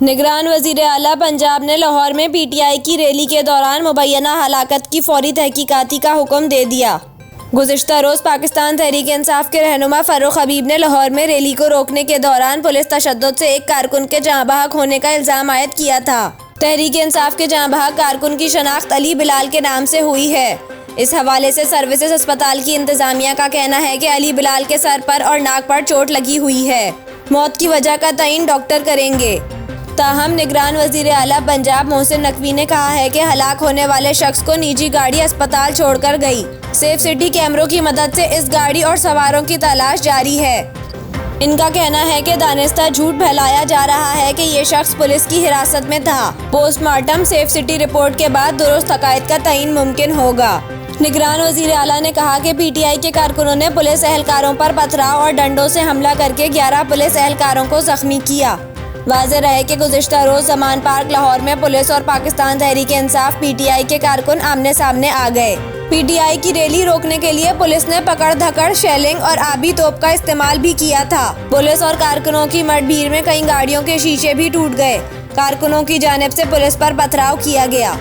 निगरान वज़ीर आला पंजाब ने लाहौर में पीटीआई की रैली के दौरान मुबैना हलाकत की फौरी तहकीकाती का हुक्म दे दिया। गुज़िश्ता रोज़ पाकिस्तान तहरीक इंसाफ के रहनुमा फ़ारूक हबीब ने लाहौर में रैली को रोकने के दौरान पुलिस तशद्दुद से एक कारकुन के जाँ बहक होने का इल्ज़ाम आयद किया था। तहरीक इंसाफ के जाँ बहक कारकुन की शनाख्त अली बिलाल के नाम से हुई है। इस हवाले से सर्विसेज अस्पताल की इंतज़ामिया का कहना है कि अली बिलाल के सर पर और नाक पर चोट लगी हुई है। मौत की वजह का तयन डॉक्टर करेंगे। ताहम निगरान वज़ीर आला पंजाब मोहसिन नकवी ने कहा है कि हलाक होने वाले शख्स को निजी गाड़ी अस्पताल छोड़कर गई। सेफ सिटी कैमरों की मदद से इस गाड़ी और सवारों की तलाश जारी है। इनका कहना है कि दानिस्ता झूठ फैलाया जा रहा है कि ये शख्स पुलिस की हिरासत में था। पोस्टमार्टम सेफ सिटी रिपोर्ट के बाद दुरुस्त हक़ाइक़ का तयन मुमकिन होगा। निगरान वज़ीर आला ने कहा कि पीटीआई के कारकुनों ने पुलिस एहलकारों पर पथराव और डंडों से हमला करके 11 पुलिस एहलकारों को जख्मी किया। वाज़ेह रहे कि गुज़िश्ता रोज़ ज़मान पार्क लाहौर में पुलिस और पाकिस्तान तहरीक इंसाफ पीटीआई के कारकुन आमने सामने आ गए। पीटीआई की रैली रोकने के लिए पुलिस ने पकड़ धकड़, शेलिंग और आबी तोप का इस्तेमाल भी किया था। पुलिस और कारकुनों की मठभीड़ में कई गाड़ियों के शीशे भी टूट गए। कारकुनों की जानिब से पुलिस पर पथराव किया गया।